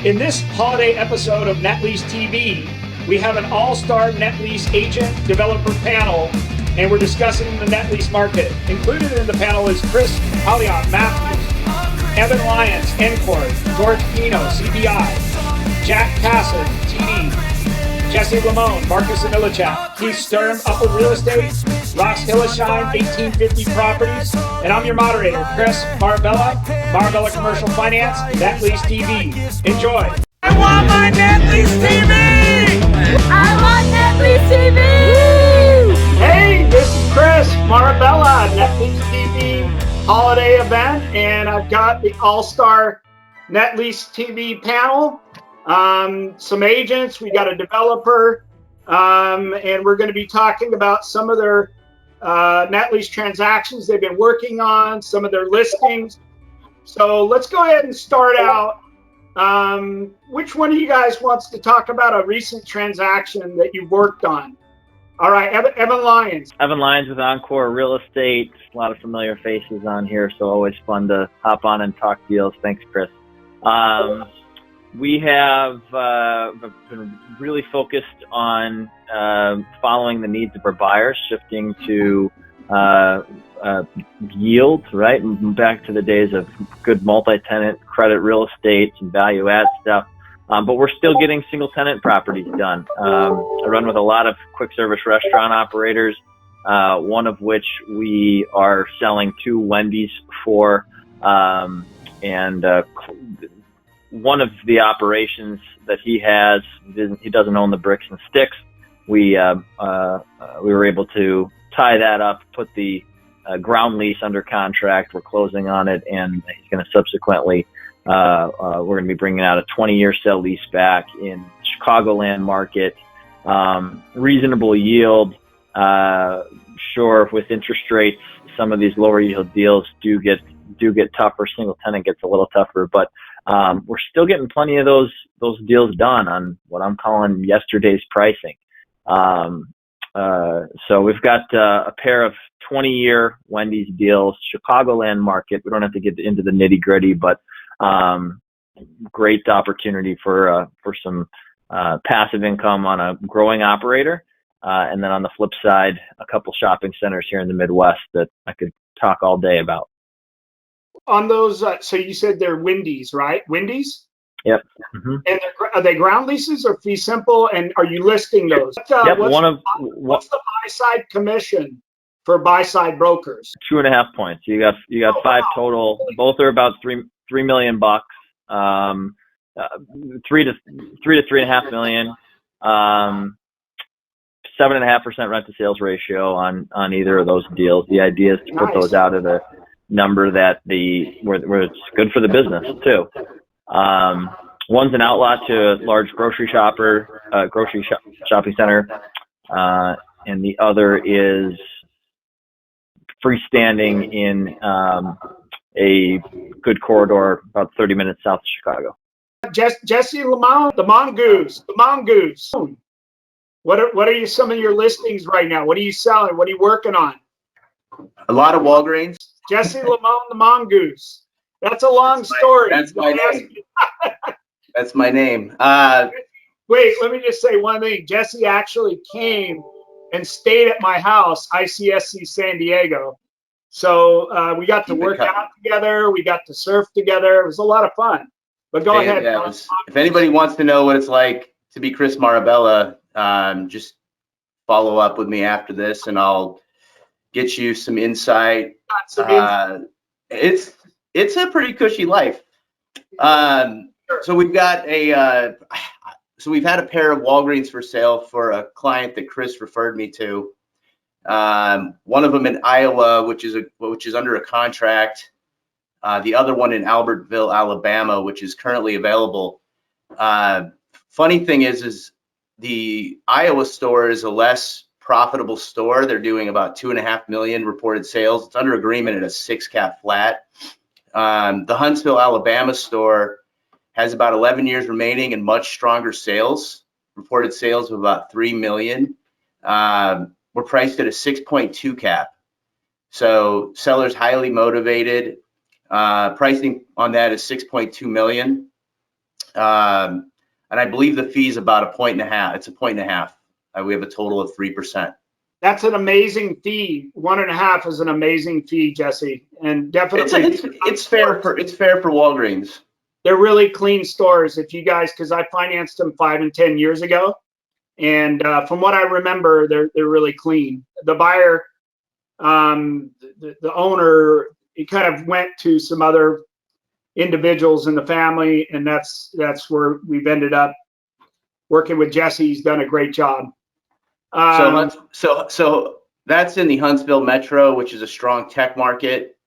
In this holiday episode of Net Lease TV, we have an all-star net lease agent developer panel, and we're discussing the net lease market. Included in the panel is Chris Alihemmat, Evan Lyons, Encore, George Pino, CBI, Jack Kassin, TD, Jessie Limon, Marcus and Millichap, Keith Sturm, Upland Real Estate, Ross Hillesheim, 1850 Properties, and I'm your moderator, Chris Marabella, Marabella Commercial Finance, Net Lease TV. Enjoy. I want my Net Lease TV! I want Net Lease TV! Hey, this is Chris Marabella, Net Lease TV holiday event, and I've got the all-star Net Lease TV panel. Some agents, we got a developer, and we're going to be talking about some of their net lease transactions they've been working on, some of their listings. So let's go ahead and start out. Which one of you guys wants to talk about a recent transaction that you've worked on? All right, Evan Lyons. Evan Lyons with Encore Real Estate. A lot of familiar faces on here, so always fun to hop on and talk deals. Thanks, Chris. We have been really focused on following the needs of our buyers, shifting to yield, right? And back to the days of good multi-tenant credit real estate and value-add stuff. But we're still getting single-tenant properties done. I run with a lot of quick-service restaurant operators, one of which we are selling 2 Wendy's for, and one of the operations that he has, he doesn't own the bricks and sticks. We were able to tie that up, put the ground lease under contract. We're closing on it, and he's going to subsequently, we're going to be bringing out a 20-year sale lease back in Chicagoland market. Reasonable yield. Sure, with interest rates, some of these lower yield deals do get tougher. Single tenant gets a little tougher, but we're still getting plenty of those deals done on what I'm calling yesterday's pricing. So we've got a pair of 20-year Wendy's deals, Chicagoland market. We don't have to get into the nitty gritty, but great opportunity for some passive income on a growing operator. And then on the flip side, a couple shopping centers here in the Midwest that I could talk all day about. On those, so you said they're Wendy's, right? Wendy's? Yep. Mm-hmm. And are they ground leases or fee simple? And are you listing those? Yep. What's the buy side commission for buy side brokers? 2.5 points. You got 5 total. Both are about $3 million bucks. 3 to 3.5 million. 7.5% rent to sales ratio on either of those deals. The idea is to put those out at a number that where it's good for the business too. One's an outlot to a large grocery shopping center, and the other is freestanding in a good corridor about 30 minutes south of Chicago. Jessie Limon, the Mongose. What are some of your listings right now? What are you selling? What are you working on? A lot of Walgreens. Jessie Limon, the Mongoose. That's a long story. That's my name. That's my name. Wait, let me just say one thing. Jessie actually came and stayed at my house, ICSC San Diego. So we got to work out together. We got to surf together. It was a lot of fun. But go ahead. Yeah, if anybody wants to know what it's like to be Chris Marabella, just follow up with me after this, and I'll get you some insight. It's a pretty cushy life. So we've got we've had a pair of Walgreens for sale for a client that Chris referred me to. One of them in Iowa, which is under a contract. The other one in Albertville, Alabama, which is currently available. Funny thing is the Iowa store is a less profitable store. They're doing about 2.5 million reported sales. It's under agreement at a 6 cap flat. The Huntsville, Alabama store has about 11 years remaining and much stronger sales, reported sales of about 3 million. We're priced at a 6.2 cap. So sellers highly motivated. Pricing on that is 6.2 million. And I believe the fee is about 1.5 points. It's 1.5 points. We have a total of 3%. That's an amazing fee. 1.5 is an amazing fee, Jesse, and definitely It's fair for Walgreens. They're really clean stores. If you guys, because I financed them 5 and 10 years ago, and from what I remember, they're really clean. The buyer, the owner, he kind of went to some other individuals in the family, and that's where we've ended up working with Jessie. He's done a great job. So that's in the Huntsville metro, which is a strong tech market.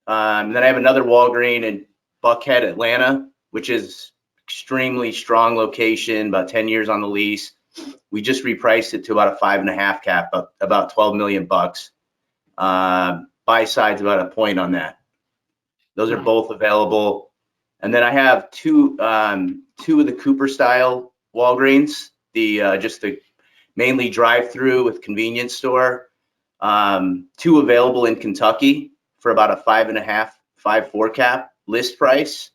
Then I have another Walgreens in Buckhead, Atlanta, which is extremely strong location, about 10 years on the lease. We just repriced it to about a 5.5 cap, about $12 million bucks. Buy side's about 1 point on that. Those are both available. And then I have two of the Cooper style Walgreens, just the mainly drive-through with convenience store. 2 available in Kentucky for about a 5.5, 5.4 cap list price.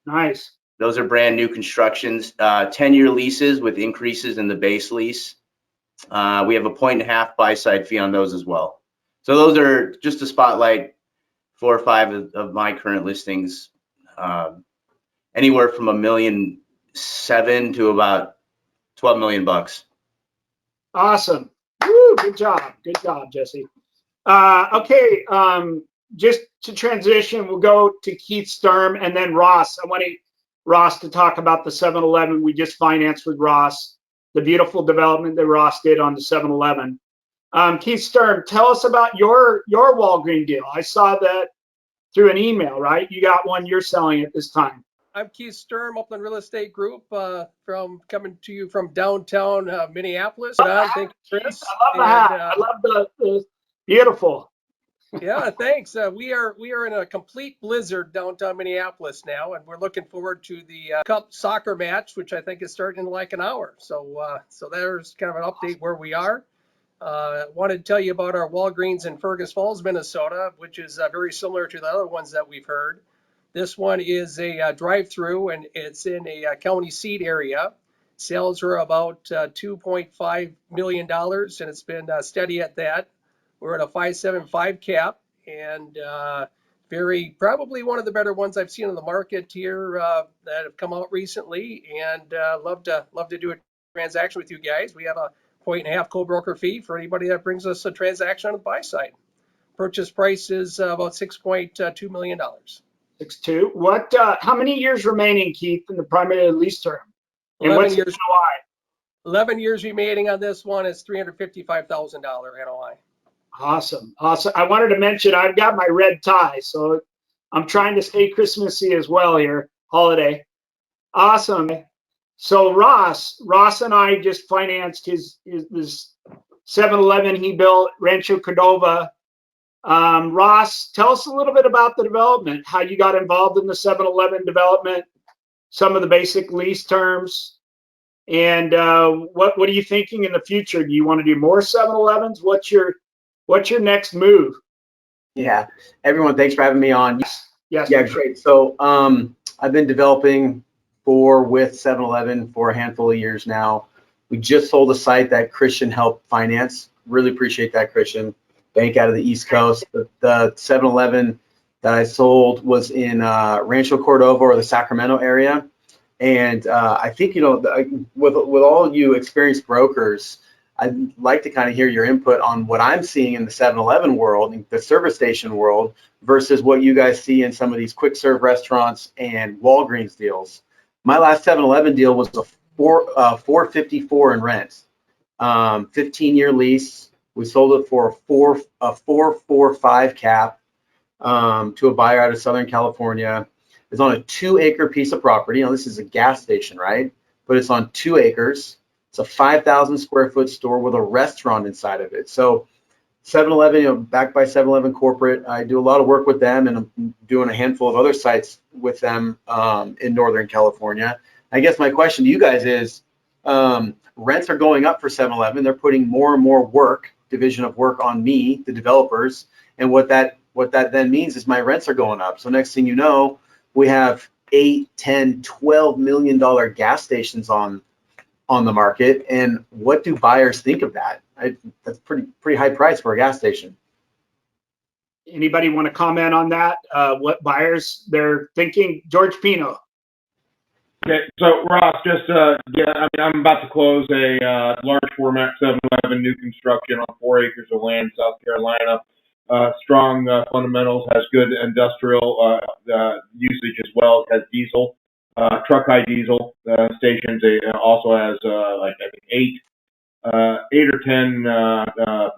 Nice. Those are brand new constructions, 10-year leases with increases in the base lease. We have a 1.5 point buy side fee on those as well. So those are just to spotlight 4 or 5 of my current listings, anywhere from $1.7 million to about $12 million bucks. Awesome. Woo, good job, Jesse. Okay, just to transition, we'll go to Keith Sturm and then Ross. I want Ross to talk about the 7-Eleven we just financed with Ross, the beautiful development that Ross did on the 7-Eleven. Keith Sturm, tell us about your Walgreens deal. I saw that through an email, right? You got one you're selling at this time. I'm Keith Sturm, Upland Real Estate Group, coming to you from downtown Minneapolis. Thank you, Chris. I love the hat. I love the beautiful. Yeah, thanks. We are in a complete blizzard downtown Minneapolis now, and we're looking forward to the Cup soccer match, which I think is starting in like an hour. So there's kind of an update where we are. Wanted to tell you about our Walgreens in Fergus Falls, Minnesota, which is very similar to the other ones that we've heard. This one is a drive-through, and it's in a county seat area. Sales are about $2.5 million, and it's been steady at that. We're at a 5.75 cap, and probably one of the better ones I've seen on the market here that have come out recently, and love to do a transaction with you guys. We have a 1.5 point co-broker fee for anybody that brings us a transaction on the buy side. Purchase price is about $6.2 million. 6.2. What? How many years remaining, Keith, in the primary lease term? And 11 years. NOI? 11 years remaining on this one. Is $355,000 NOI. Awesome. I wanted to mention I've got my red tie, so I'm trying to stay Christmassy as well here, holiday. Awesome. So Ross and I just financed his 7-Eleven he built, Rancho Cordova. Ross, tell us a little bit about the development, how you got involved in the 7-Eleven development, some of the basic lease terms, and what are you thinking in the future? Do you want to do more 7-Elevens? What's your next move? Yeah, everyone, thanks for having me on. Yes. Yeah, great. So I've been developing with 7-Eleven for a handful of years now. We just sold a site that Christian helped finance. Really appreciate that, Christian. Bank out of the East Coast. The 7-Eleven that I sold was in Rancho Cordova or the Sacramento area. And I think, with all you experienced brokers, I'd like to kind of hear your input on what I'm seeing in the 7-Eleven world, the service station world, versus what you guys see in some of these quick serve restaurants and Walgreens deals. My last 7-Eleven deal was a $454 in rent, 15-year lease. We sold it for a 4.45 cap to a buyer out of Southern California. It's on a 2-acre piece of property. Now, this is a gas station, right? But it's on 2 acres. It's a 5,000 square foot store with a restaurant inside of it. So 7-Eleven, backed by 7-Eleven corporate, I do a lot of work with them, and I'm doing a handful of other sites with them in Northern California. I guess my question to you guys is, rents are going up for 7-Eleven. They're putting more and more division of work on me, the developers, and what that then means is my rents are going up. So next thing you know, we have $8, $10, $12 million gas stations on the market. And what do buyers think of that? That's pretty high price for a gas station. Anybody want to comment on that? What buyers they're thinking? George Pino. Okay, so Ross, just yeah, I mean, I'm about to close a large format 7-Eleven new construction on 4 acres of land, South Carolina. Strong fundamentals, has good industrial usage as well. It has diesel, truck high diesel stations. It also has like I think 8 or 10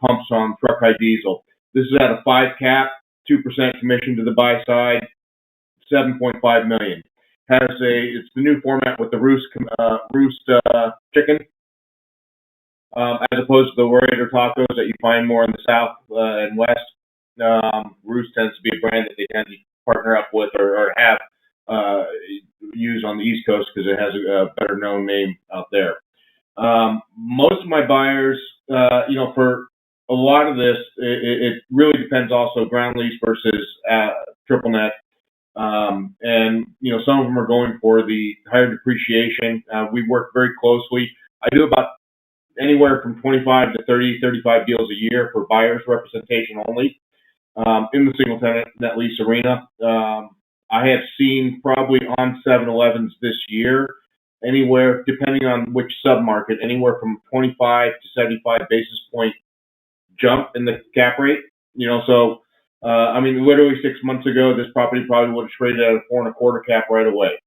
pumps on truck high diesel. This is at a 5 cap, 2% commission to the buy side, $7.5 million. It's the new format with the roost chicken, as opposed to the Moderator tacos that you find more in the South and West. Roost tends to be a brand that they tend to partner up with or have used on the East Coast because it has a better known name out there. Most of my buyers, for a lot of this, it really depends also ground lease versus triple net. And some of them are going for the higher depreciation. We work very closely. I do about anywhere from 25 to 30, 35 deals a year for buyers representation only in the single tenant net lease arena. I have seen probably on 7-Elevens this year, anywhere, depending on which submarket, anywhere from 25 to 75 basis point jump in the cap rate. I mean, literally 6 months ago, this property probably would have traded at a 4.25 cap right away.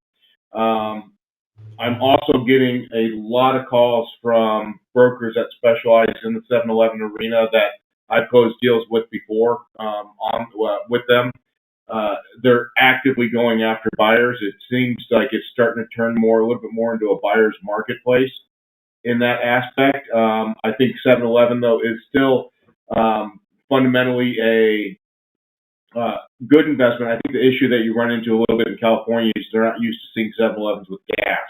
I'm also getting a lot of calls from brokers that specialize in the 7-Eleven arena that I've closed deals with before with them. They're actively going after buyers. It seems like it's starting to turn a little bit more into a buyer's marketplace in that aspect. I think 7-Eleven, though, is still fundamentally a good investment. I think the issue that you run into a little bit in California is they're not used to seeing 7-Elevens with gas.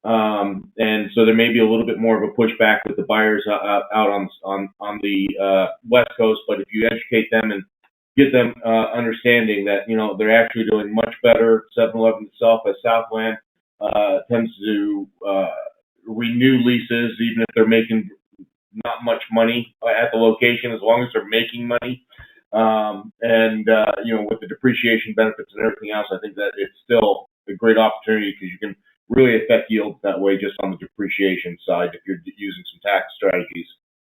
And so there may be a little bit more of a pushback with the buyers out on the West Coast. But if you educate them and get them understanding that, they're actually doing much better. 7-Eleven itself, as Southland, tends to renew leases, even if they're making not much money at the location, as long as they're making money. With the depreciation benefits and everything else, I think that it's still a great opportunity because you can really affect yields that way just on the depreciation side if you're using some tax strategies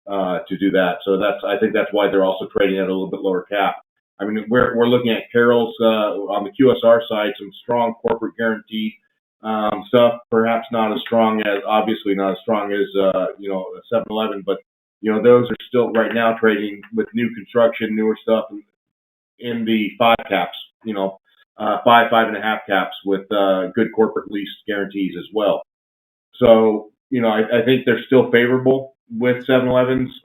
to do that. So I think that's why they're also trading at a little bit lower cap. I mean, we're looking at Carroll's on the QSR side, some strong corporate guarantee stuff, perhaps not as strong as 7-Eleven, but those are still right now trading with new construction, newer stuff in the 5 caps, 5.5 caps with good corporate lease guarantees as well. So, I think they're still favorable with 7-Elevens.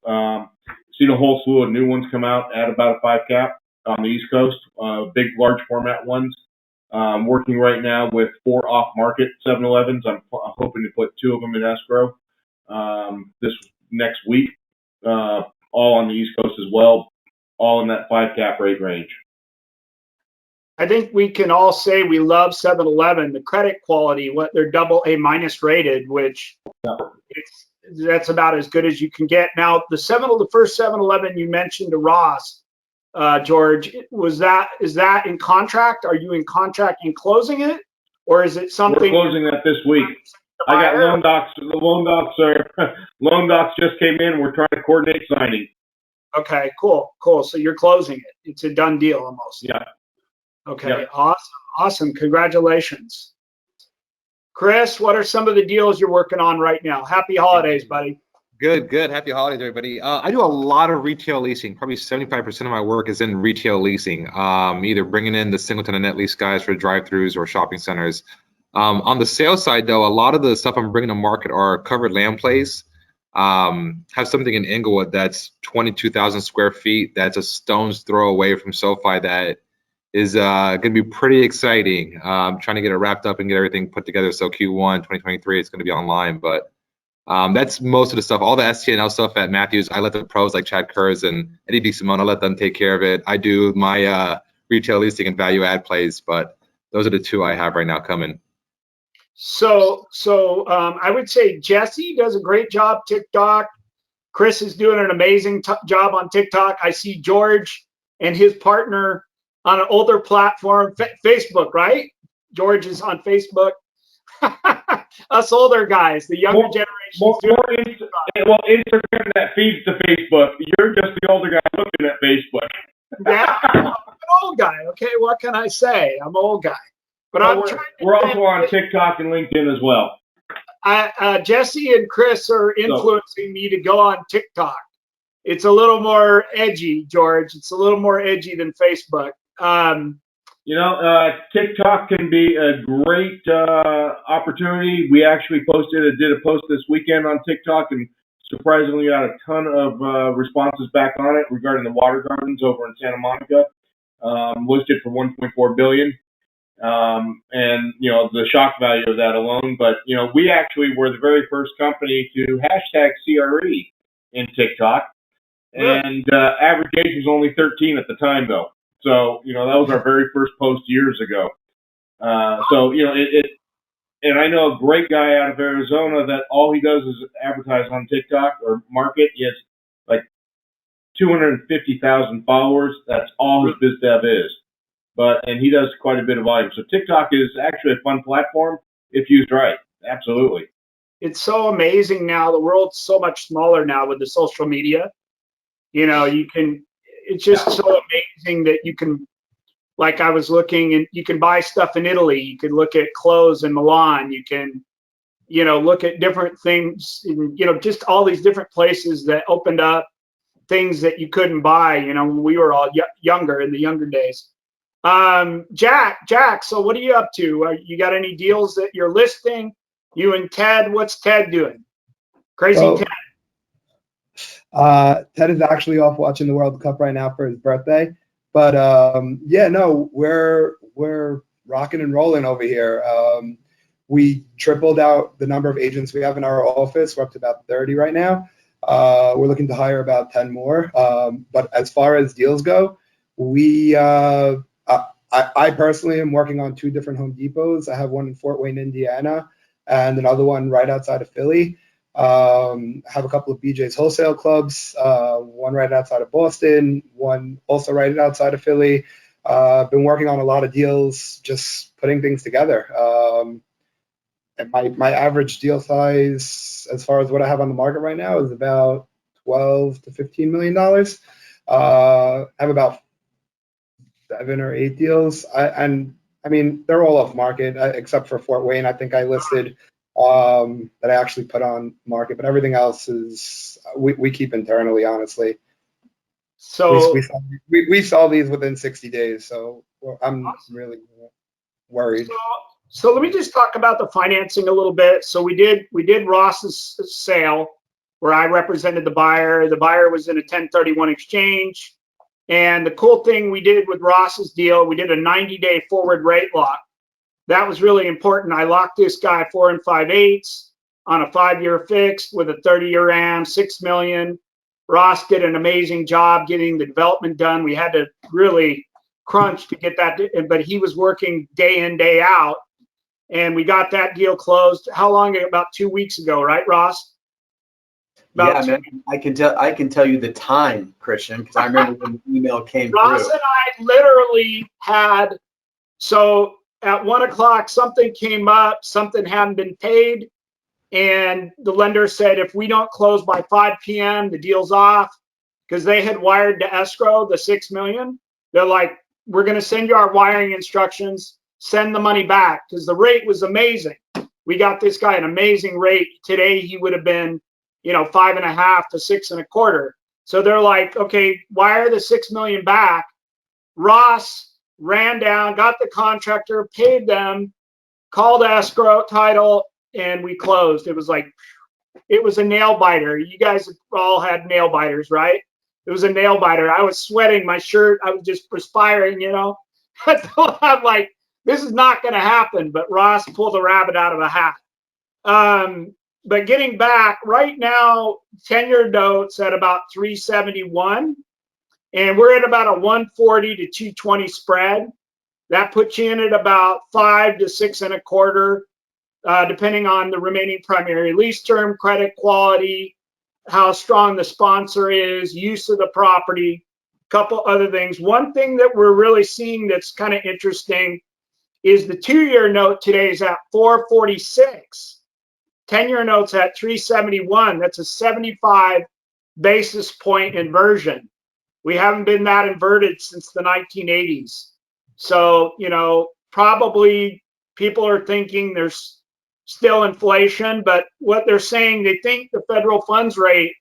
Seen a whole slew of new ones come out at about a 5 cap on the East Coast, big, large format ones. Working right now with 4 off-market 7-Elevens. I'm hoping to put 2 of them in escrow this next week. All on the East Coast as well, all in that 5 cap rate range. I think we can all say we love 7-Eleven, the credit quality, what they're AA- rated, which that's about as good as you can get. Now, the first 7-Eleven you mentioned to Ross, George, is that in contract? Are you in contract in closing it, or is it something? We're closing that this week. I got loan docs. The loan docs just came in. We're trying to coordinate signing. Okay, cool. So you're closing it. It's a done deal almost. Yeah. Okay, yeah. Awesome. Congratulations. Chris, what are some of the deals you're working on right now? Happy holidays, buddy. Good. Happy holidays, everybody. I do a lot of retail leasing. Probably 75% of my work is in retail leasing, either bringing in the single tenant net lease guys for drive-throughs or shopping centers. On the sales side, though, a lot of the stuff I'm bringing to market are covered land plays. Have something in Inglewood that's 22,000 square feet. That's a stone's throw away from SoFi. That is going to be pretty exciting. I'm trying to get it wrapped up and get everything put together. So Q1 2023, it's going to be online. But that's most of the stuff. All the STNL stuff at Matthews, I let the pros like Chad Kurz and Eddie DeSimone, I let them take care of it. I do my retail leasing and value add plays, but those are the two I have right now coming. So I would say Jessie does a great job TikTok. Chris is doing an amazing job on TikTok. I see George and his partner on an older platform, Facebook, right? George is on Facebook. Us older guys, the younger generation. Well, Instagram that feeds to Facebook. You're just the older guy looking at Facebook. Yeah, I'm an old guy. Okay, what can I say? I'm an old guy. But we're also on TikTok and LinkedIn as well. Jessie and Chris are influencing me to go on TikTok. It's a little more edgy, George. It's a little more edgy than Facebook. TikTok can be a great opportunity. We actually did a post this weekend on TikTok, and surprisingly got a ton of responses back on it regarding the water gardens over in Santa Monica, listed for $1.4 billion. And the shock value of that alone. But we actually were the very first company to hashtag CRE in TikTok, and average age was only 13 at the time, though. So that was our very first post years ago. And I know a great guy out of Arizona that all he does is advertise on TikTok or market. He has like 250,000 followers. That's all his biz dev is. And he does quite a bit of volume. So TikTok is actually a fun platform if used right. Absolutely. It's so amazing now. The world's so much smaller now with the social media. It's just so amazing that you can, like I was looking, and you can buy stuff in Italy. You can look at clothes in Milan. You can, look at different things, just all these different places that opened up things that you couldn't buy, when we were all younger in the younger days. Jack, so what are you up to? You got any deals that you're listing? You and Ted, what's Ted doing? Ted. Ted is actually off watching the World Cup right now for his birthday. But we're rocking and rolling over here. We tripled out the number of agents we have in our office. We're up to about 30 right now. We're looking to hire about 10 more. But as far as deals go, I personally am working on 2 different Home Depots. I have one in Fort Wayne, Indiana, and another one right outside of Philly. I have a couple of BJ's wholesale clubs, one right outside of Boston, one also right outside of Philly. Been working on a lot of deals, just putting things together. And my average deal size, as far as what I have on the market right now, is about $12 to $15 million. I have about 7 or 8 deals. They're all off market, except for Fort Wayne. I think I listed that I actually put on market, but everything else is we keep internally, honestly. So we saw these within 60 days, so I'm really worried. So let me just talk about the financing a little bit. So we did Ross's sale where I represented the buyer. The buyer was in a 1031 exchange. And the cool thing we did with Ross's deal, we did a 90-day forward rate lock. That was really important. I locked this guy 4 5/8 on a 5-year fixed with a 30-year AM, $6 million. Ross did an amazing job getting the development done. We had to really crunch to get that, but he was working day in, day out. And we got that deal closed. How long? About 2 weeks ago, right, Ross? Man, I can tell you the time, Christian, because I remember when the email came Ross through. and I literally had, so at 1 o'clock, something came up, something hadn't been paid. And the lender said, if we don't close by 5 p.m., the deal's off, because they had wired to escrow the $6 million. They're like, we're going to send you our wiring instructions, send the money back, because the rate was amazing. We got this guy an amazing rate. Today, he would have been 5.5 to 6.25. So they're like, okay, wire the $6 million back. Ross ran down, got the contractor, paid them, called escrow title, and we closed. It was a nail biter. You guys all had nail biters, right? It was a nail biter. I was sweating my shirt. I was just perspiring, I'm like, this is not going to happen. But Ross pulled a rabbit out of a hat. But getting back, right now, 10-year notes at about 371, and we're at about a 140 to 220 spread. That puts you in at about 5 to 6.25, depending on the remaining primary lease term, credit quality, how strong the sponsor is, use of the property, a couple other things. One thing that we're really seeing that's kind of interesting is the 2-year note today is at 446. 10-year notes at 371. That's a 75 basis point inversion. We haven't been that inverted since the 1980s. So, you know, probably people are thinking there's still inflation, but what they're saying, they think the federal funds rate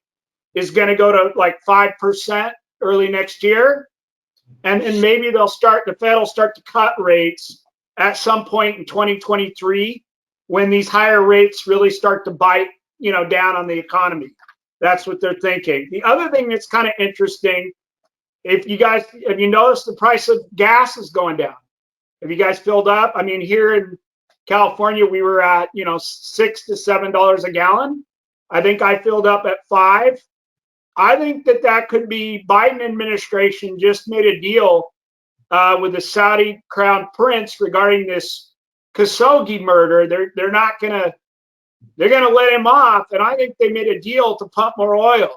is going to go to like 5% early next year. And maybe the Fed will start to cut rates at some point in 2023 when these higher rates really start to bite, you know, down on the economy. That's what they're thinking. The other thing that's kind of interesting, if you notice the price of gas is going down. Have you guys filled up? I mean, here in California, we were at, you know, $6 to $7 a gallon. I think I filled up at $5. I think that could be Biden administration just made a deal with the Saudi crown prince regarding this Khashoggi murder. They're gonna let him off, and I think they made a deal to pump more oil,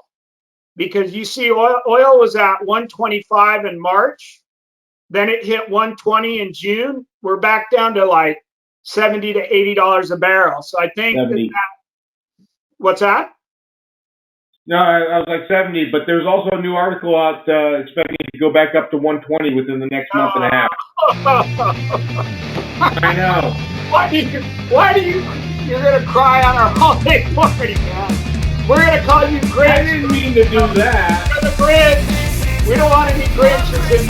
because you see oil was at 125 in March, then it hit 120 in June. We're back down to like $70 to $80 a barrel. So I think what's that? No, I was like 70, but there's also a new article out expecting it to go back up to 120 within the next month and a half. I know. You're gonna cry on our holiday party, man. We're gonna call you Grinch. I didn't mean to do that. You're the Grinch. We don't want any Grinches in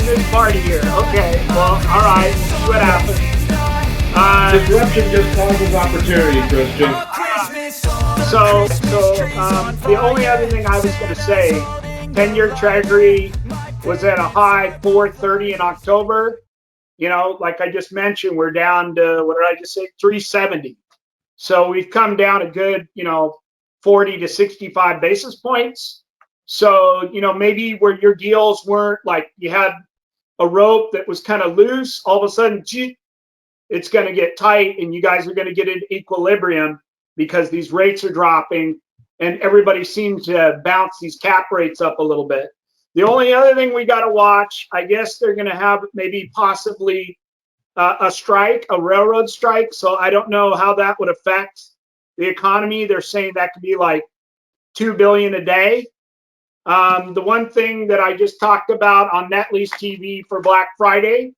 this party here. Okay, well, all right, we'll see what happens. Disruption just causes opportunity, Christian. So the only other thing I was going to say, 10-year Treasury was at a high 430 in October. You know, like I just mentioned, we're down to, what did I just say, 370. So we've come down a good, you know, 40 to 65 basis points. So, you know, maybe where your deals weren't like you had a rope that was kind of loose, all of a sudden, it's going to get tight and you guys are going to get into equilibrium because these rates are dropping and everybody seems to bounce these cap rates up a little bit. The only other thing we got to watch, I guess they're going to have maybe possibly a strike, a railroad strike. So I don't know how that would affect the economy. They're saying that could be like $2 billion a day. The one thing that I just talked about on Net Lease TV for Black Friday,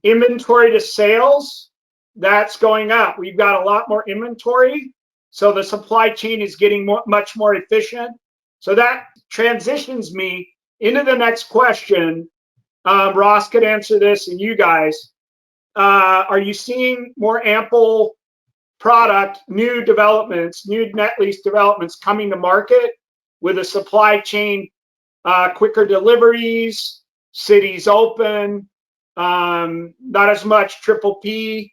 inventory to sales, that's going up. We've got a lot more inventory. So the supply chain is getting much more efficient. So that transitions me into the next question. Ross could answer this, and you guys. Are you seeing more ample product, new developments, new net lease developments coming to market with a supply chain, quicker deliveries, cities open, not as much triple P?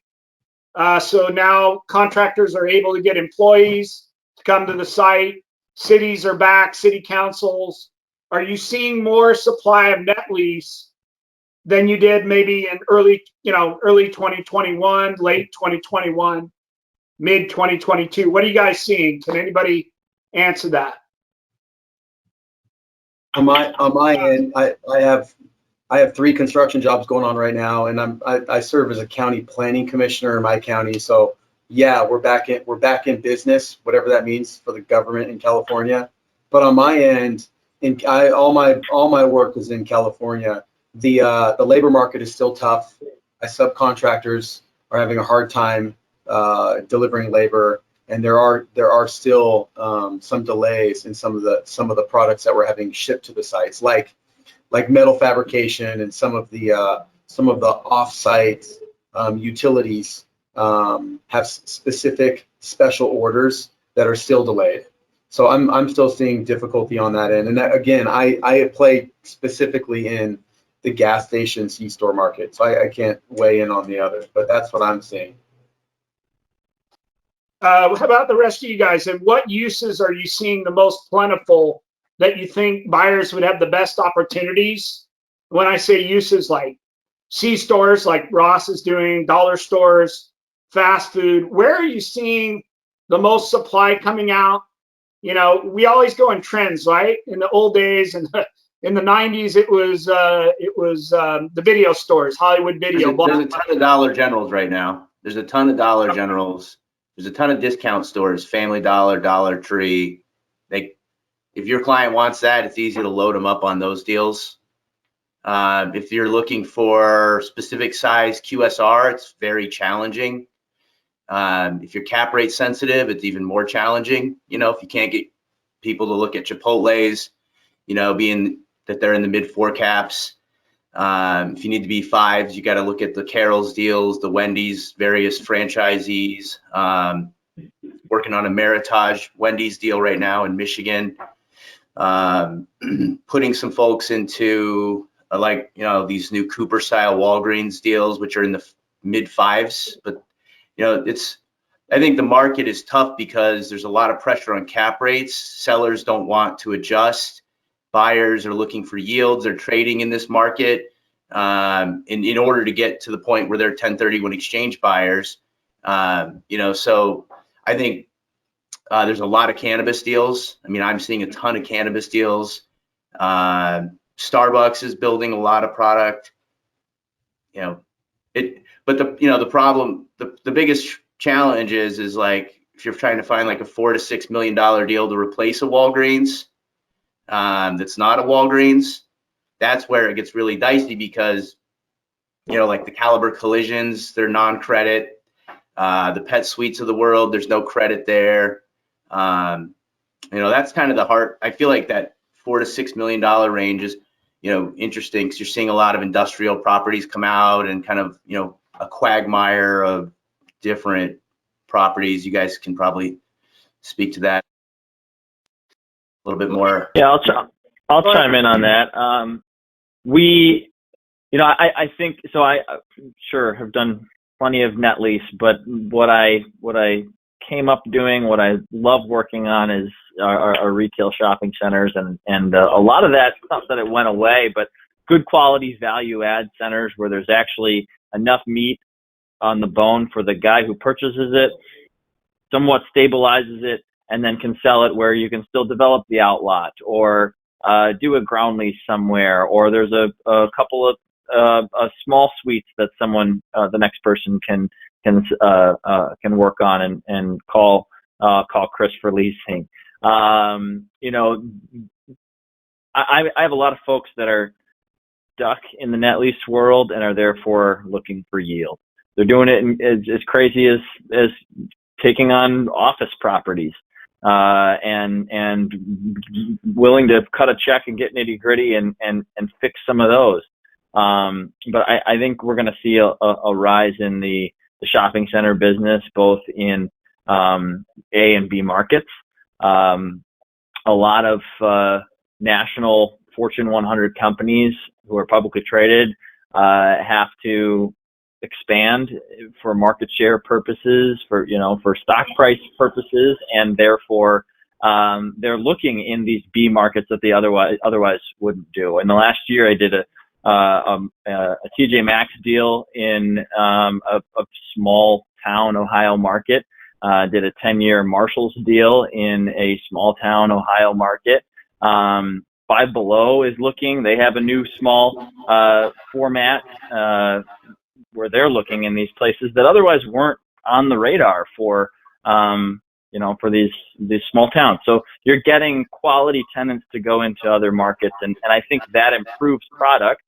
So now contractors are able to get employees to come to the site. Cities are back, city councils. Are you seeing more supply of net lease than you did maybe in early 2021, late 2021, mid 2022? What are you guys seeing? Can anybody answer that? On my end, I have 3 construction jobs going on right now, and I serve as a county planning commissioner in my county. So yeah, we're back in business, whatever that means for the government in California. But on my end, all my work is in California. The labor market is still tough. My subcontractors are having a hard time delivering labor, and there are still some delays in some of the products that we're having shipped to the sites, like metal fabrication and some of the off-site utilities have specific special orders that are still delayed. So I'm still seeing difficulty on that end. And that, again, I play specifically in the gas station C-store market, so I can't weigh in on the others, but that's what I'm seeing. How about the rest of you guys? And what uses are you seeing the most plentiful that you think buyers would have the best opportunities? When I say uses, like C stores like Ross is doing, dollar stores, fast food. Where are you seeing the most supply coming out? You know, we always go in trends, right? In the old days and in the 90s, it was the video stores, Hollywood Video. There's a ton of Dollar Generals right now. There's a ton of Dollar Generals. There's a ton of discount stores, Family Dollar, Dollar Tree. If your client wants that, it's easy to load them up on those deals. If you're looking for specific size QSR, it's very challenging. If you're cap rate sensitive, it's even more challenging. You know, if you can't get people to look at Chipotle's, you know, being that they're in the mid 4 caps. If you need to be 5s, you got to look at the Carol's deals, the Wendy's, various franchisees. Working on a Meritage Wendy's deal right now in Michigan. Putting some folks into like, you know, these new Cooper style Walgreens deals, which are in the mid 5s. But, you know, I think the market is tough because there's a lot of pressure on cap rates. Sellers don't want to adjust. Buyers are looking for yields. They're trading in this market in order to get to the point where they're 1031 exchange buyers. You know, so I think there's a lot of cannabis deals. I mean, I'm seeing a ton of cannabis deals. Starbucks is building a lot of product. You know, but the problem, the biggest challenge is like if you're trying to find like a $4 to $6 million deal to replace a Walgreens, that's not a Walgreens. That's where it gets really dicey because, you know, like the Caliber Collisions, they're non-credit. The Pet Suites of the world, there's no credit there. You know, that's kind of the heart. I feel like that $4 to $6 million range is, you know, interesting because you're seeing a lot of industrial properties come out and kind of, you know, a quagmire of different properties. You guys can probably speak to that a little bit more. Yeah, I'll chime in on that. You know, I think so. I sure have done plenty of net lease, but what I came up doing, what I love working on is our retail shopping centers, and a lot of that, not that it went away, but good quality value add centers where there's actually enough meat on the bone for the guy who purchases it, somewhat stabilizes it, and then can sell it where you can still develop the outlot or do a ground lease somewhere, or there's a couple of small suites that someone, the next person can work on and call Chris for leasing. You know, I have a lot of folks that are stuck in the net lease world and are therefore looking for yield. They're doing it as crazy as taking on office properties, and willing to cut a check and get nitty gritty and fix some of those. But I think we're going to see a rise in the shopping center business, both in A and B markets. A lot of national Fortune 100 companies who are publicly traded have to expand for market share purposes, for stock price purposes, and therefore they're looking in these B markets that they otherwise wouldn't do. In the last year, I did a TJ Maxx deal in a small town Ohio market. Did a 10-year Marshalls deal in a small town Ohio market. Five Below is looking. They have a new small format where they're looking in these places that otherwise weren't on the radar for for these small towns. So you're getting quality tenants to go into other markets, and I think that improves product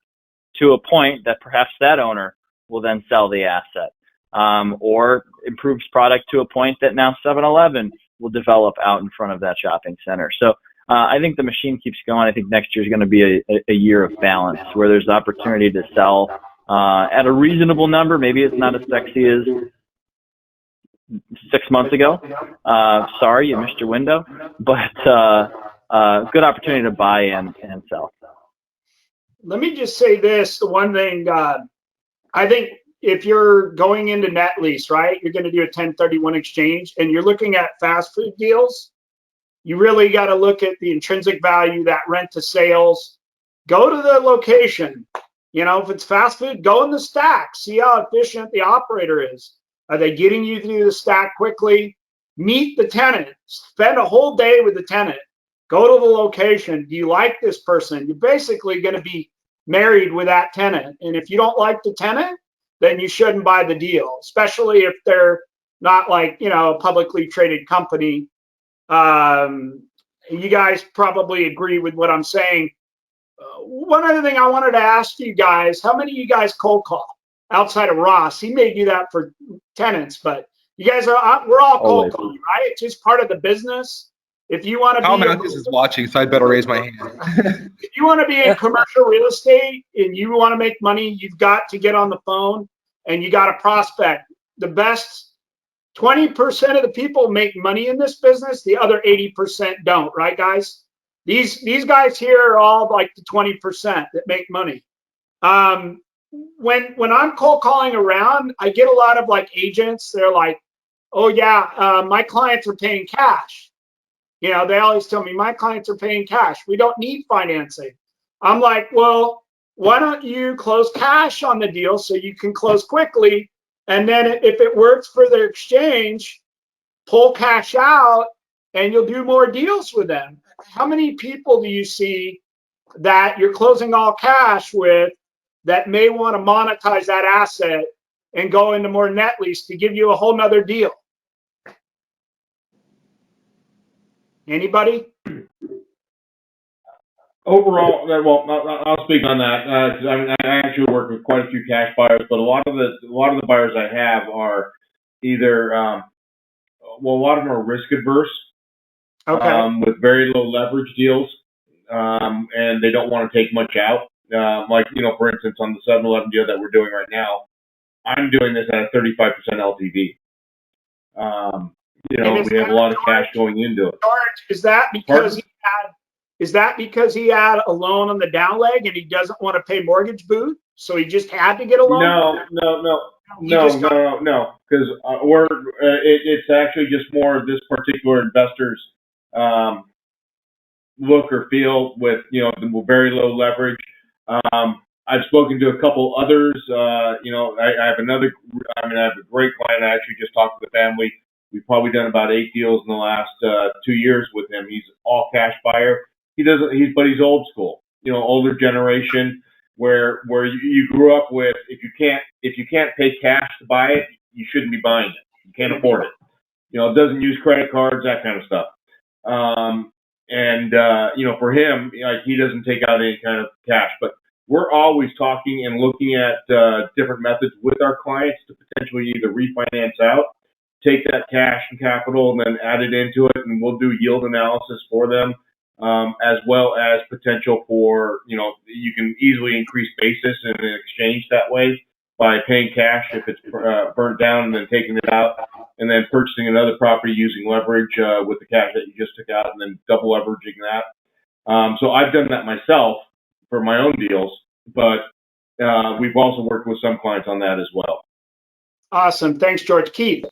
to a point that perhaps that owner will then sell the asset, or improves product to a point that now 7-Eleven will develop out in front of that shopping center. So I think the machine keeps going. I think next year is going to be a year of balance where there's opportunity to sell at a reasonable number. Maybe it's not as sexy as 6 months ago. Sorry, you missed your window, but good opportunity to buy and sell. Let me just say this. The one thing, I think if you're going into net lease, right, you're going to do a 1031 exchange and you're looking at fast food deals, you really got to look at the intrinsic value, that rent to sales. Go to the location. You know, if it's fast food, go in the stack. See how efficient the operator is. Are they getting you through the stack quickly? Meet the tenant. Spend a whole day with the tenant. Go to the location. Do you like this person? You're basically going to be married with that tenant. And if you don't like the tenant, then you shouldn't buy the deal, especially if they're not like, you know, a publicly traded company. You guys probably agree with what I'm saying. One other thing I wanted to ask you guys, how many of you guys cold call outside of Ross? He may do that for tenants, but you guys are, we're all cold calling, right? It's just part of the business. If you want to Kyle be, Mathis is watching, so I'd better raise my hand. if you want to be in commercial real estate and you want to make money, you've got to get on the phone and you got to prospect. The best 20% of the people make money in this business. The other 80% don't, right, guys? These guys here are all like the 20% that make money. When I'm cold calling around, I get a lot of like agents. They're like, oh yeah, my clients are paying cash. You know, they always tell me my clients are paying cash. We don't need financing. I'm like, well, why don't you close cash on the deal so you can close quickly? And then if it works for their exchange, pull cash out and you'll do more deals with them. How many people do you see that you're closing all cash with that may want to monetize that asset and go into more net lease to give you a whole nother deal? Anybody? Overall, well, I'll speak on that. 'Cause I actually work with quite a few cash buyers, but a lot of the buyers I have are either, well, a lot of them are risk adverse, with very low leverage deals, and they don't want to take much out. Like, you know, for instance, on the 7-Eleven deal that we're doing right now, I'm doing this at a 35% LTV. You know, we have a lot of cash going into it. George, is that because he had a loan on the down leg and he doesn't want to pay mortgage boot, so he just had to get a loan? No. Because it's actually just more this particular investor's look or feel with, you know, the very low leverage. I've spoken to a couple others. You know, I have a great client. I actually just talked to the family. We've probably done about 8 deals in the last 2 years with him. He's all cash buyer. But he's old school, you know, older generation, where you grew up with, if you can't pay cash to buy it, you shouldn't be buying it. You can't afford it. You know, it doesn't use credit cards, that kind of stuff. You know, for him, like, he doesn't take out any kind of cash, but we're always talking and looking at different methods with our clients to potentially either refinance out, take that cash and capital, and then add it into it, and we'll do yield analysis for them, as well as potential for, you know, you can easily increase basis in an exchange that way by paying cash if it's burnt down and then taking it out, and then purchasing another property using leverage with the cash that you just took out, and then double leveraging that. So I've done that myself for my own deals, but we've also worked with some clients on that as well. Awesome. Thanks, George. Keith?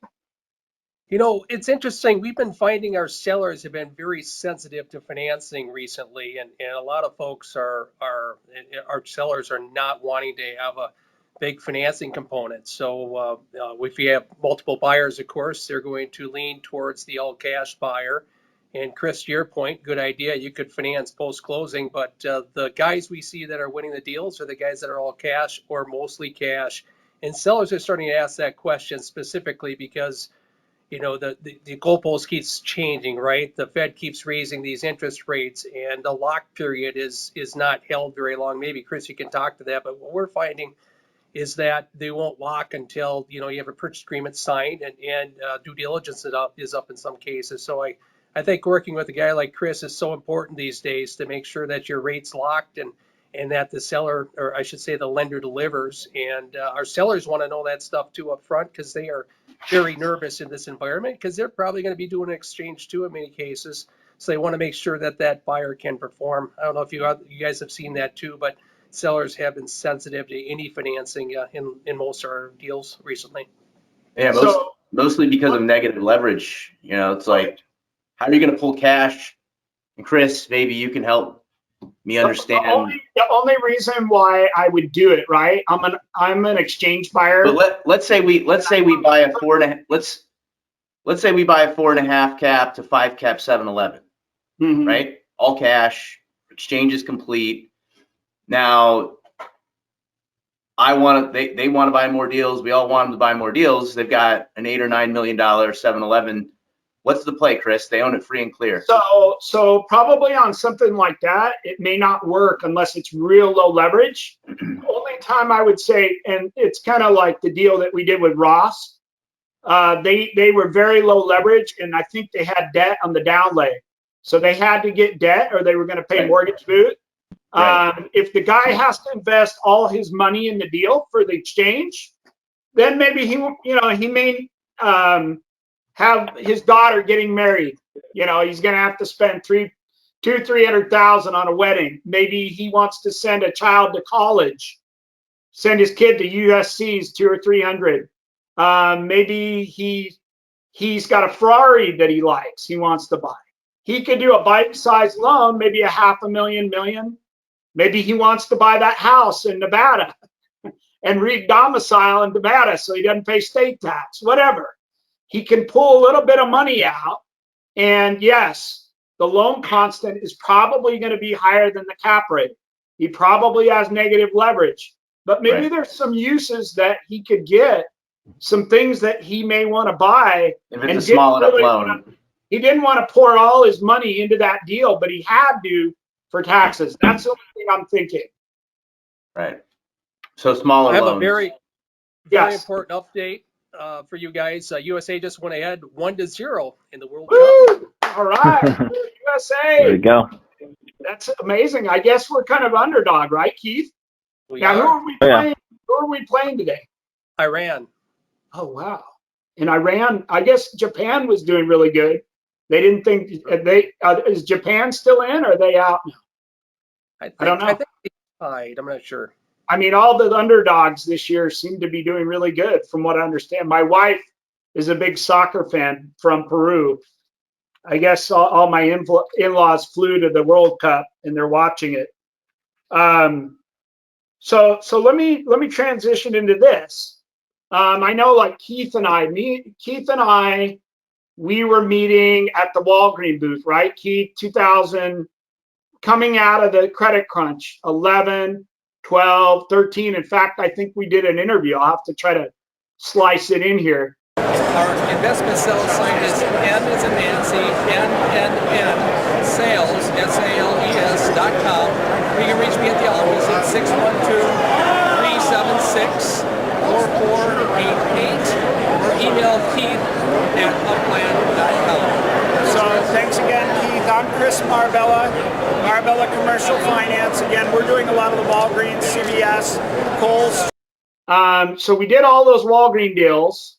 You know, it's interesting. We've been finding our sellers have been very sensitive to financing recently, and a lot of folks our sellers are not wanting to have a big financing component. So if you have multiple buyers, of course, they're going to lean towards the all cash buyer. And Chris, to your point, good idea. You could finance post closing, but the guys we see that are winning the deals are the guys that are all cash or mostly cash. And sellers are starting to ask that question specifically because, you know, the goalpost keeps changing, right? The Fed keeps raising these interest rates, and the lock period is not held very long. Maybe Chris, you can talk to that. But what we're finding is that they won't lock until, you know, you have a purchase agreement signed and due diligence is up in some cases. So I think working with a guy like Chris is so important these days to make sure that your rate's locked and that the seller, or I should say the lender, delivers. And our sellers want to know that stuff too up front, because they are very nervous in this environment, because they're probably going to be doing an exchange too in many cases. So they want to make sure that that buyer can perform. I don't know if you guys have seen that too, but sellers have been sensitive to any financing in most of our deals recently. Yeah, mostly because of negative leverage. You know, it's like, how are you going to pull cash? And Chris, maybe you can help me understand. The only reason why I would do it, right? I'm an exchange buyer. But let's say we buy a 4.5. Let's say we buy a 4.5 cap to 5 cap 7-Eleven, right? All cash, exchange is complete. Now, they want to buy more deals. We all want them to buy more deals. They've got an $8 or $9 million 7-Eleven. What's the play, Chris? They own it free and clear. So probably on something like that, it may not work unless it's real low leverage. Only time I would say, and it's kind of like the deal that we did with Ross. They were very low leverage, and I think they had debt on the down leg. So they had to get debt or they were going to pay mortgage boot. If the guy has to invest all his money in the deal for the exchange, then maybe he may have his daughter getting married. He's going to have to spend $300,000 on a wedding. Maybe he wants to send a child to college, send his kid to USC's $200 or $300. Maybe he's got a Ferrari that he likes. He wants to buy. He could do a bite-sized loan, maybe a $500,000. Maybe he wants to buy that house in Nevada and re-domicile in Nevada so he doesn't pay state tax, whatever. He can pull a little bit of money out. And yes, the loan constant is probably going to be higher than the cap rate. He probably has negative leverage. But maybe there's some uses that he could get, some things that he may want to buy. If it's a small enough loan. He didn't want to pour all his money into that deal, but he had to for taxes. That's the only thing I'm thinking. Right. So smaller loans. I have a very important update for you guys. USA just went ahead 1-0 in the World Cup. All right. USA. There you go. That's amazing. I guess we're kind of underdog, right, Keith? Who are we playing? Who are we playing today? Iran. Oh, wow. In Iran, I guess Japan was doing really good. They didn't think is Japan still in or are they out now? I don't know. I think they tied. I'm not sure. I mean, all the underdogs this year seem to be doing really good from what I understand. My wife is a big soccer fan from Peru. I guess all my in-laws flew to the World Cup and they're watching it. So let me transition into this. I know like Keith and I, we were meeting at the Walgreens booth, right? Keith, 2000, coming out of the credit crunch, 11, 12, 13. In fact, I think we did an interview. I'll have to try to slice it in here. Our investment sales site is N as in Nancy, NNN, sales, SALES.com. You can reach me at the office at 612-376-4488 or email Keith@upland.com. So thanks again, Keith. I'm Chris Marabella, Marabella Commercial Finance. Again, we're doing a lot of the Walgreens, CVS, Kohl's. So we did all those Walgreens deals,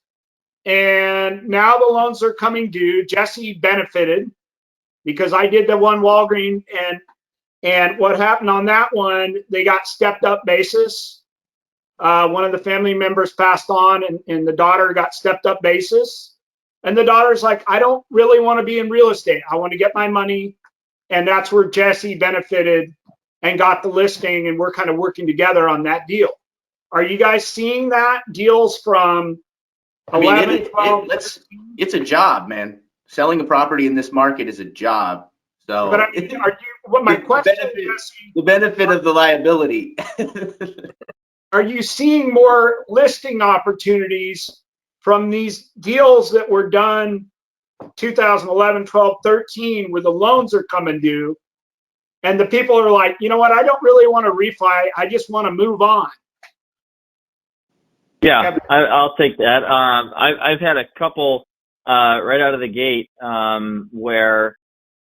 and now the loans are coming due. Jessie benefited because I did the one Walgreens, and what happened on that one, they got stepped up basis. One of the family members passed on, and the daughter got stepped up basis. And the daughter's like, I don't really want to be in real estate. I want to get my money. And that's where Jessie benefited and got the listing, and we're kind of working together on that deal. Are you guys seeing that? Deals from 11, 12? It's a job, man. Selling a property in this market is a job. So, but my question is, the benefit of the liability. Are you seeing more listing opportunities from these deals that were done 2011, 12, 13, where the loans are coming due, and the people are like, you know what, I don't really want to refi, I just want to move on? Yeah, I'll take that. I've had a couple right out of the gate where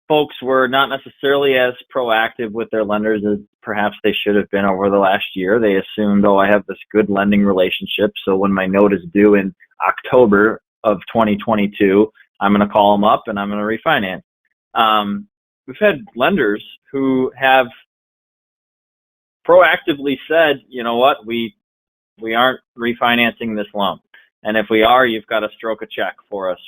folks were not necessarily as proactive with their lenders as perhaps they should have been over the last year. They assumed, oh, I have this good lending relationship, so when my note is due in October of 2022, I'm going to call them up and I'm going to refinance. We've had lenders who have proactively said, you know what, we aren't refinancing this loan. And if we are, you've got to stroke a check for us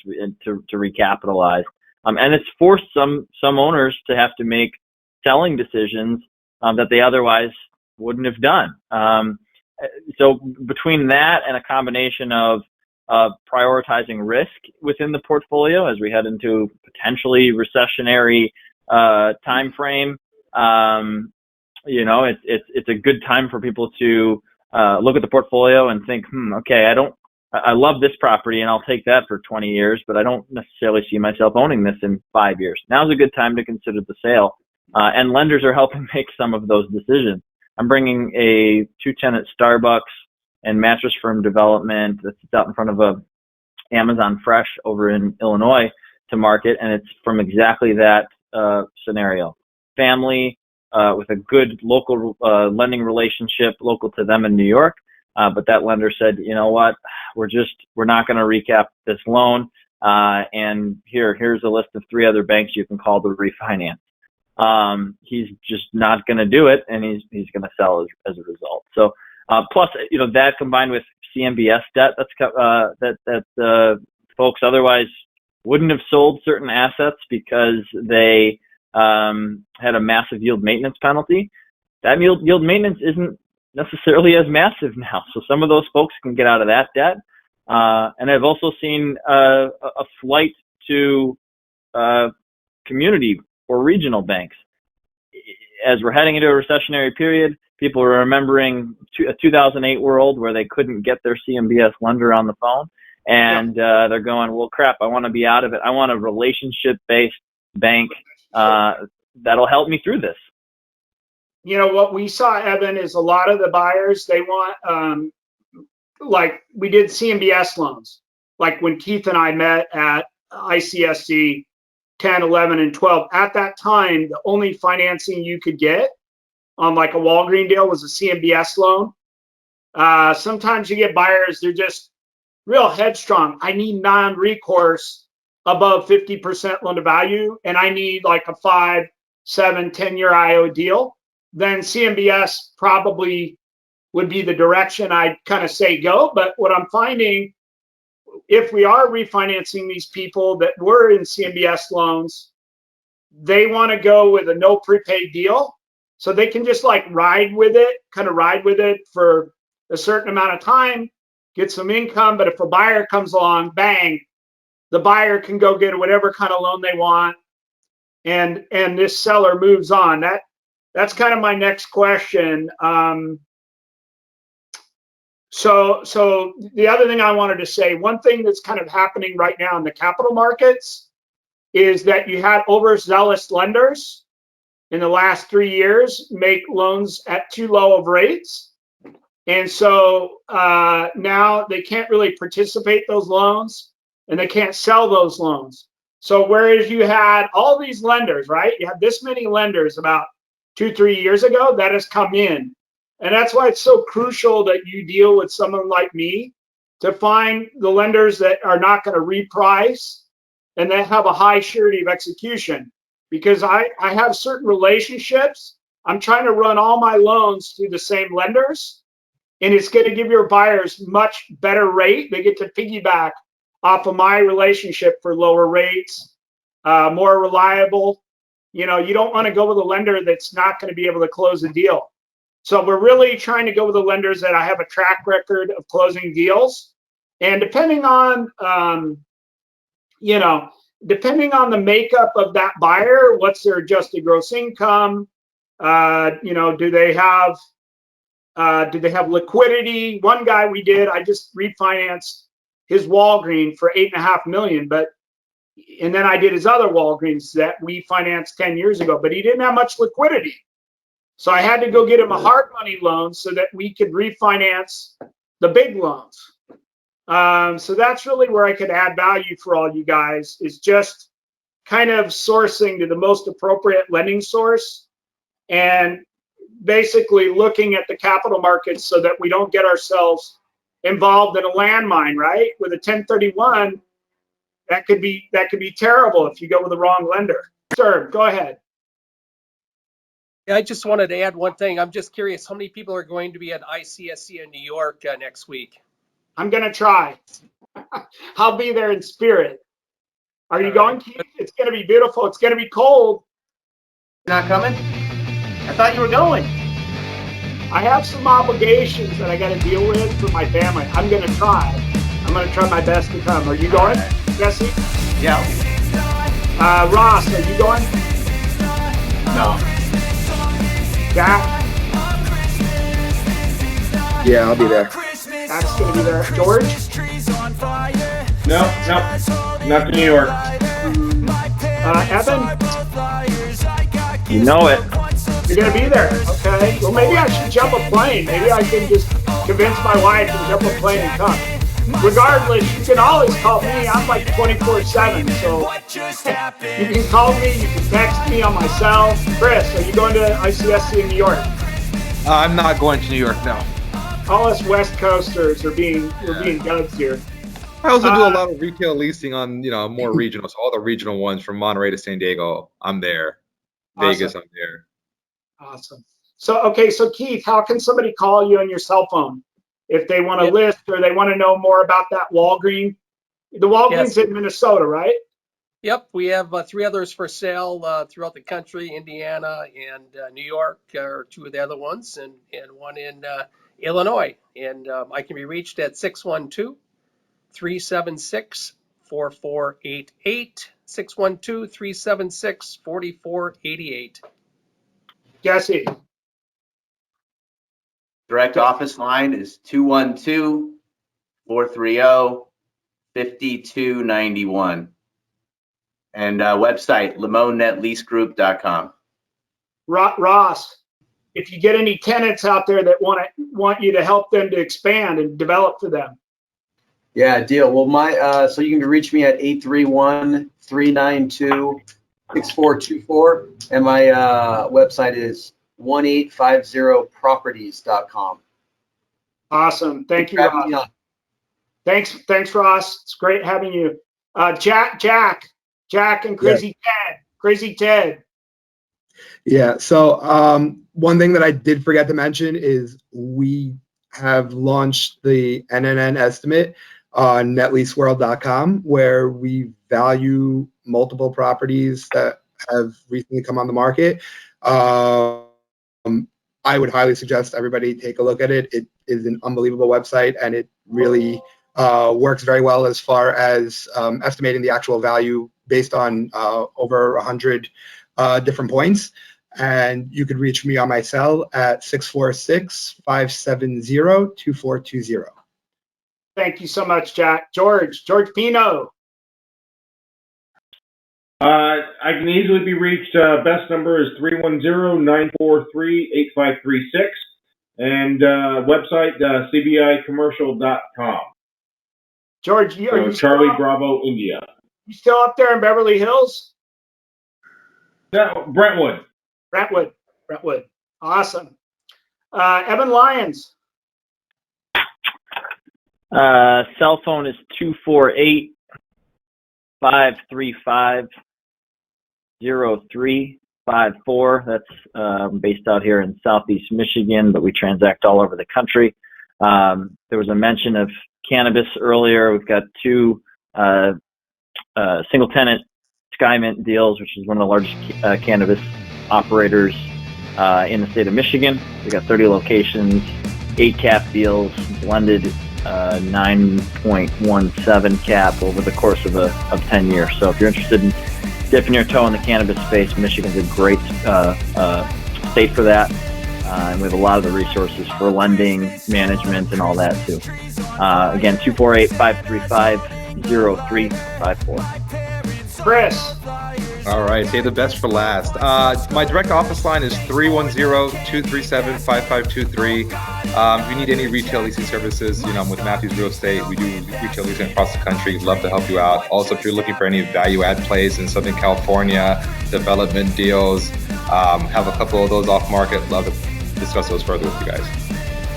to recapitalize. And it's forced some owners to have to make selling decisions that they otherwise wouldn't have done. So between that and a combination of prioritizing risk within the portfolio as we head into potentially recessionary time frame, it's a good time for people to look at the portfolio and think, okay, I love this property and I'll take that for 20 years, but I don't necessarily see myself owning this in 5 years. Now's a good time to consider the sale. And lenders are helping make some of those decisions. I'm bringing a 2-tenant Starbucks and Mattress Firm development that's out in front of a Amazon Fresh over in Illinois to market, and it's from exactly that scenario. Family with a good local lending relationship local to them in New York, but that lender said, you know what, we're not going to recap this loan, and here's a list of 3 other banks you can call to refinance. He's just not going to do it, and he's going to sell as a result. So plus, that combined with CMBS debt that folks otherwise wouldn't have sold certain assets because they had a massive yield maintenance penalty. That yield maintenance isn't necessarily as massive now, so some of those folks can get out of that debt. And I've also seen a flight to community or regional banks. As we're heading into a recessionary period, people are remembering a 2008 world where they couldn't get their CMBS lender on the phone, and they're going, well, crap, I want to be out of it. I want a relationship-based bank that'll help me through this. What we saw, Evan, is a lot of the buyers, they want, like we did CMBS loans. Like when Keith and I met at ICSC 10, 11, and 12, at that time, the only financing you could get on like a Walgreen deal was a CMBS loan. Sometimes you get buyers, they're just real headstrong. I need non-recourse above 50% loan to value, and I need like a 5, 7, 10-year IO deal. Then CMBS probably would be the direction I'd kind of say go. But what I'm finding, if we are refinancing these people that were in CMBS loans, they want to go with a no prepaid deal. So they can just like ride with it for a certain amount of time, get some income. But if a buyer comes along, bang, the buyer can go get whatever kind of loan they want. And this seller moves on. That's kind of my next question. So the other thing I wanted to say, one thing that's kind of happening right now in the capital markets is that you had overzealous lenders in the last 3 years make loans at too low of rates. And so now they can't really participate those loans and they can't sell those loans. So whereas you had all these lenders, right? You had this many lenders about 2-3 years ago that has come in. And that's why it's so crucial that you deal with someone like me to find the lenders that are not going to reprice and that have a high surety of execution. Because I have certain relationships. I'm trying to run all my loans through the same lenders, and it's going to give your buyers much better rate. They get to piggyback off of my relationship for lower rates, more reliable. You don't want to go with a lender that's not going to be able to close a deal. So we're really trying to go with the lenders that I have a track record of closing deals. And depending on, depending on the makeup of that buyer, what's their adjusted gross income? Do they have liquidity? One guy I just refinanced his Walgreens for $8.5 million, and then I did his other Walgreens that we financed 10 years ago, but he didn't have much liquidity. So I had to go get him a hard money loan so that we could refinance the big loans. So that's really where I could add value for all you guys, is just kind of sourcing to the most appropriate lending source and basically looking at the capital markets so that we don't get ourselves involved in a landmine, right? With a 1031, that could be terrible if you go with the wrong lender. Sturm, go ahead. Yeah, I just wanted to add one thing. I'm just curious, how many people are going to be at ICSC in New York next week? I'm going to try. I'll be there in spirit. Are you going, Keith? It's going to be beautiful. It's going to be cold. Not coming? I thought you were going. I have some obligations that I got to deal with for my family. I'm going to try. I'm going to try my best to come. Are you going, Jessie? Yeah. Ross, are you going? No. Jack? Yeah, I'll be there. Jack's going to be there. George? No, not to New York. Evan? You know it. You're going to be there. Okay. Well, maybe I should jump a plane. Maybe I can just convince my wife to jump a plane and come. Regardless, you can always call me. I'm like 24/7. So you can call me. You can text me on my cell. Chris, are you going to ICSC in New York? I'm not going to New York now. All us West Coasters are being duds here. I also do a lot of retail leasing on, more regional. So all the regional ones from Monterey to San Diego, I'm there. Vegas, Awesome. I'm there. Awesome. So Keith, how can somebody call you on your cell phone if they want to list or they want to know more about that Walgreens? The Walgreens in Minnesota, right? Yep, we have 3 others for sale throughout the country. Indiana and New York are 2 of the other ones, and one in Illinois. And I can be reached at 612-376-4488, 612-376-4488. Jessie. Direct office line is 212-430-5291. And website, LimonNetLeaseGroup.com. Ross, if you get any tenants out there that want you to help them to expand and develop for them. Yeah, deal. Well, my so you can reach me at 831-392-6424, and my website is 1850properties.com. Awesome. Thank you, Ross. Thanks, Ross. It's great having you. Jack and Crazy Ted. Yeah. So one thing that I did forget to mention is we have launched the NNN estimate on netleaseworld.com, where we value multiple properties that have recently come on the market. I would highly suggest everybody take a look at it. It is an unbelievable website, and it really works very well as far as estimating the actual value based on over 100 different points. And you could reach me on my cell at 646-570-2420. Thank you so much, Jack. George Pino. I can easily be reached. Best number is 310-943-8536, and website cbicommercial.com. George, are you Charlie Bravo India. You still up there in Beverly Hills? No, Brentwood. Awesome. Evan Lyons. Cell phone is 248-535-0354. That's based out here in Southeast Michigan, but we transact all over the country. There was a mention of cannabis earlier. We've got 2 single tenant SkyMint deals, which is one of the largest cannabis operators in the state of Michigan. We've got 30 locations, 8 cap deals, blended 9.17 cap over the course of 10 years. So if you're interested in dipping your toe in the cannabis space, Michigan's a great state for that. And we have a lot of the resources for lending, management, and all that too. Again, 248-535-0354. Chris. All right, save the best for last. My direct office line is 310-237-5523. If you need any retail leasing services, I'm with Matthews Real Estate. We do retail leasing across the country. Love to help you out. Also, if you're looking for any value add plays in Southern California, development deals, have a couple of those off market. Love to discuss those further with you guys.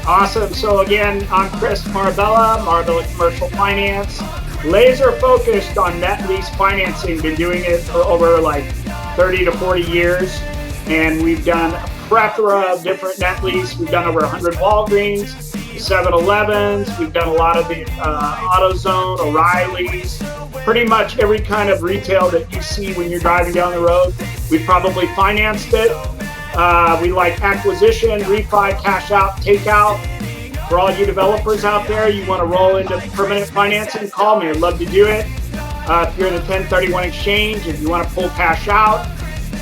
Awesome. So again, I'm Chris Marabella Commercial Finance. Laser focused on net lease financing. Been doing it for over like 30 to 40 years. And we've done a plethora of different net lease. We've done over 100 Walgreens, 7-Elevens. We've done a lot of the AutoZone, O'Reilly's, pretty much every kind of retail that you see when you're driving down the road. We probably financed it. We like acquisition, refi, cash out, takeout. For all you developers out there, you want to roll into permanent financing, call me. I'd love to do it. If you're in a 1031 exchange, if you want to pull cash out,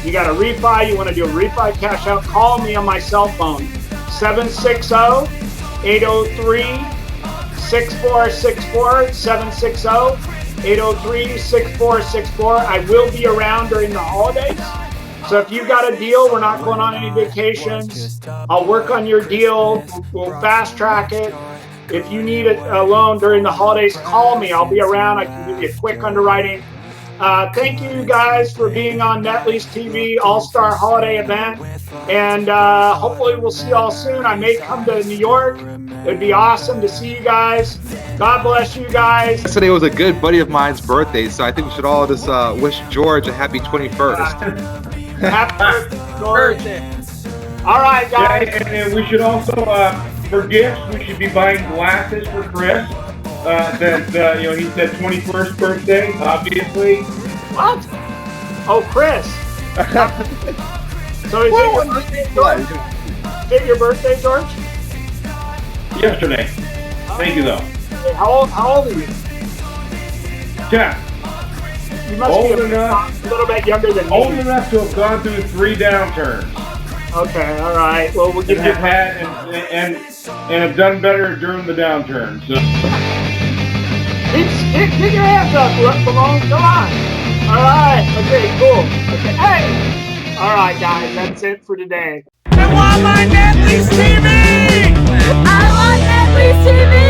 you got a refi, you want to do a refi cash out, call me on my cell phone, 760-803-6464, 760-803-6464. I will be around during the holidays. So if you've got a deal, we're not going on any vacations. I'll work on your deal. We'll fast track it. If you need a loan during the holidays, call me. I'll be around. I can give you a quick underwriting. Thank you guys for being on Net Lease TV All-Star Holiday event. And hopefully we'll see you all soon. I may come to New York. It'd be awesome to see you guys. God bless you guys. Yesterday was a good buddy of mine's birthday, so I think we should all just wish George a happy 21st. Happy birthday. All right, guys. Yeah, and we should also, for gifts, we should be buying glasses for Chris. He said 21st birthday, obviously. What? Oh, Chris. So is it your birthday, George? Is it your birthday, George? Yesterday. Thank you, though. How old are you? 10. You must be a little bit younger than me. Old enough to have gone through 3 downturns. Okay, all right. Well, we'll give you and have done better during the downturn. So. Get your hands up, Limon. Come on. All right. Okay, cool. Okay. Hey. All right, guys. That's it for today. I want my Net Lease TV! I want Net Lease TV!